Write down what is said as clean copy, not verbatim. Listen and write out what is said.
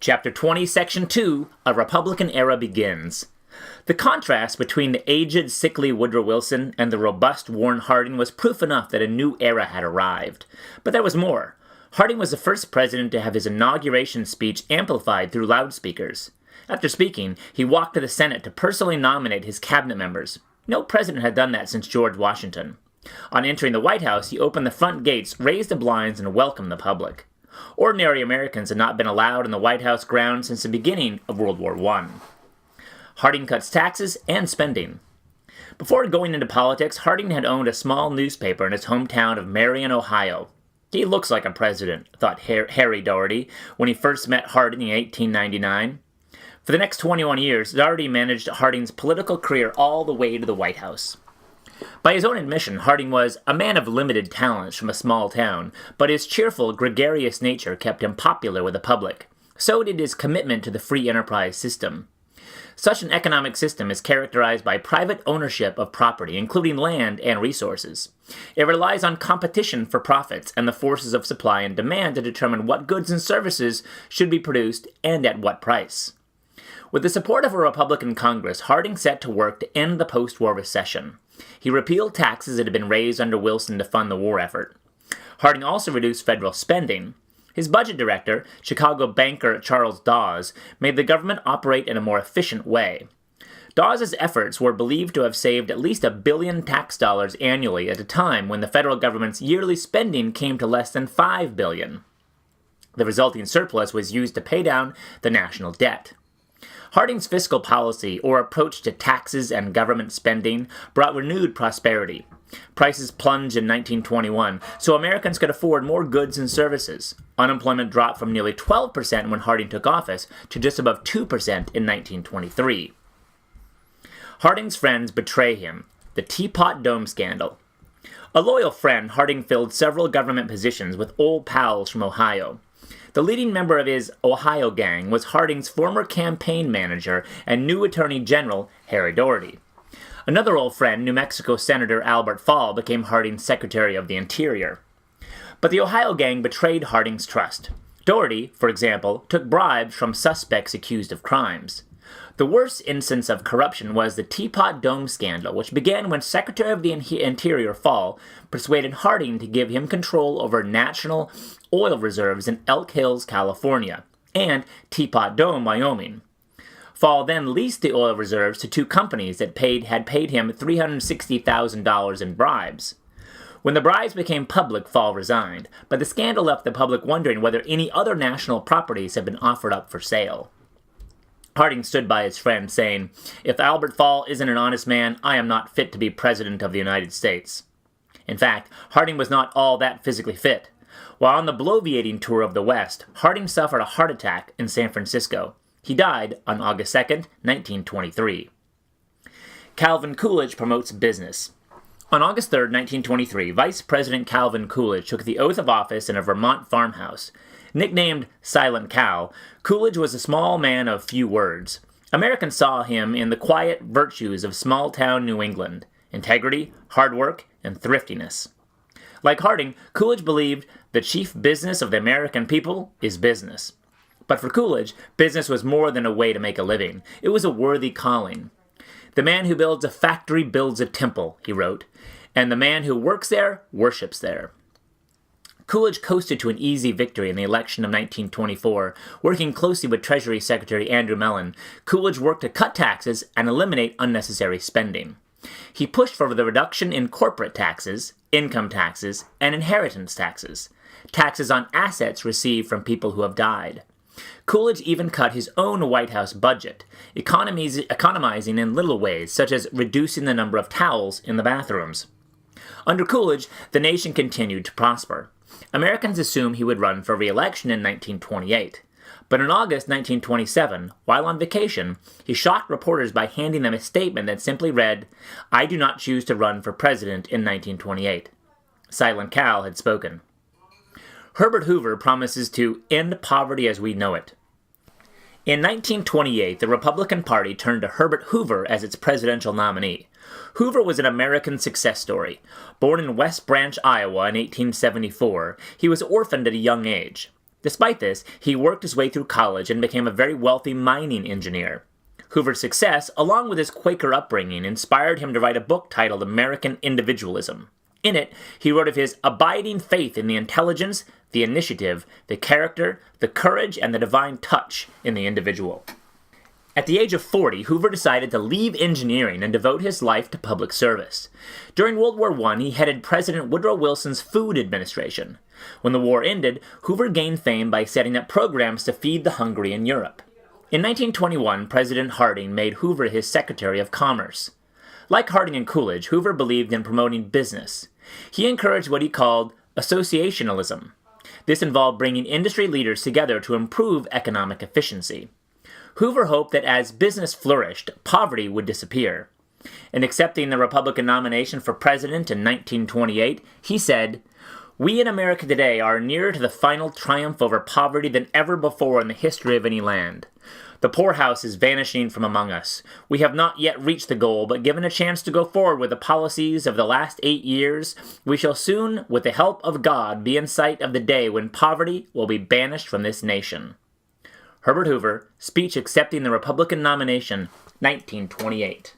Chapter 20, Section 2, A Republican Era Begins. The contrast between the aged, sickly Woodrow Wilson and the robust Warren Harding was proof enough that a new era had arrived. But there was more. Harding was the first president to have his inauguration speech amplified through loudspeakers. After speaking, he walked to the Senate to personally nominate his cabinet members. No president had done that since George Washington. On entering the White House, he opened the front gates, raised the blinds, and welcomed the public. Ordinary Americans had not been allowed in the White House grounds since the beginning of World War I. Harding cuts taxes and spending. Before going into politics, Harding had owned a small newspaper in his hometown of Marion, Ohio. He looks like a president, thought Harry Daugherty when he first met Harding in 1899. For the next 21 years, Daugherty managed Harding's political career all the way to the White House. By his own admission, Harding was a man of limited talents from a small town, but his cheerful, gregarious nature kept him popular with the public. So did his commitment to the free enterprise system. Such an economic system is characterized by private ownership of property, including land and resources. It relies on competition for profits and the forces of supply and demand to determine what goods and services should be produced and at what price. With the support of a Republican Congress, Harding set to work to end the post-war recession. He repealed taxes that had been raised under Wilson to fund the war effort. Harding also reduced federal spending. His budget director, Chicago banker Charles Dawes, made the government operate in a more efficient way. Dawes' efforts were believed to have saved at least $1 billion tax dollars annually at a time when the federal government's yearly spending came to less than $5 billion. The resulting surplus was used to pay down the national debt. Harding's fiscal policy, or approach to taxes and government spending, brought renewed prosperity. Prices plunged in 1921, so Americans could afford more goods and services. Unemployment dropped from nearly 12% when Harding took office to just above 2% in 1923. Harding's friends betray him. The Teapot Dome Scandal. A loyal friend, Harding filled several government positions with old pals from Ohio. The leading member of his Ohio gang was Harding's former campaign manager and new Attorney General, Harry Daugherty. Another old friend, New Mexico Senator Albert Fall, became Harding's Secretary of the Interior. But the Ohio gang betrayed Harding's trust. Daugherty, for example, took bribes from suspects accused of crimes. The worst instance of corruption was the Teapot Dome Scandal, which began when Secretary of the Interior Fall persuaded Harding to give him control over national oil reserves in Elk Hills, California, and Teapot Dome, Wyoming. Fall then leased the oil reserves to two companies that had paid him $360,000 in bribes. When the bribes became public, Fall resigned, but the scandal left the public wondering whether any other national properties had been offered up for sale. Harding stood by his friend, saying, "If Albert Fall isn't an honest man, I am not fit to be President of the United States." In fact, Harding was not all that physically fit. While on the bloviating tour of the West, Harding suffered a heart attack in San Francisco. He died on August 2, 1923. Calvin Coolidge promotes business. On August 3, 1923, Vice President Calvin Coolidge took the oath of office in a Vermont farmhouse. Nicknamed Silent Cal, Coolidge was a small man of few words. Americans saw him in the quiet virtues of small-town New England: integrity, hard work, and thriftiness. Like Harding, Coolidge believed the chief business of the American people is business. But for Coolidge, business was more than a way to make a living. It was a worthy calling. "The man who builds a factory builds a temple," he wrote, "and the man who works there worships there." Coolidge coasted to an easy victory in the election of 1924. Working closely with Treasury Secretary Andrew Mellon, Coolidge worked to cut taxes and eliminate unnecessary spending. He pushed for the reduction in corporate taxes, income taxes, and inheritance taxes on assets received from people who have died. Coolidge even cut his own White House budget, economizing in little ways, such as reducing the number of towels in the bathrooms. Under Coolidge, the nation continued to prosper. Americans assumed he would run for re-election in 1928. But in August 1927, while on vacation, he shocked reporters by handing them a statement that simply read, "I do not choose to run for president in 1928. Silent Cal had spoken. Herbert Hoover promises to end poverty as we know it. In 1928, the Republican Party turned to Herbert Hoover as its presidential nominee. Hoover was an American success story. Born in West Branch, Iowa in 1874, he was orphaned at a young age. Despite this, he worked his way through college and became a very wealthy mining engineer. Hoover's success, along with his Quaker upbringing, inspired him to write a book titled American Individualism. In it, he wrote of his abiding faith in the intelligence, the initiative, the character, the courage, and the divine touch in the individual. At the age of 40, Hoover decided to leave engineering and devote his life to public service. During World War I, he headed President Woodrow Wilson's Food Administration. When the war ended, Hoover gained fame by setting up programs to feed the hungry in Europe. In 1921, President Harding made Hoover his Secretary of Commerce. Like Harding and Coolidge, Hoover believed in promoting business. He encouraged what he called associationalism. This involved bringing industry leaders together to improve economic efficiency. Hoover hoped that as business flourished, poverty would disappear. In accepting the Republican nomination for president in 1928, he said, "We in America today are nearer to the final triumph over poverty than ever before in the history of any land. The poorhouse is vanishing from among us. We have not yet reached the goal, but given a chance to go forward with the policies of the last 8 years, we shall soon, with the help of God, be in sight of the day when poverty will be banished from this nation." Herbert Hoover, speech accepting the Republican nomination, 1928.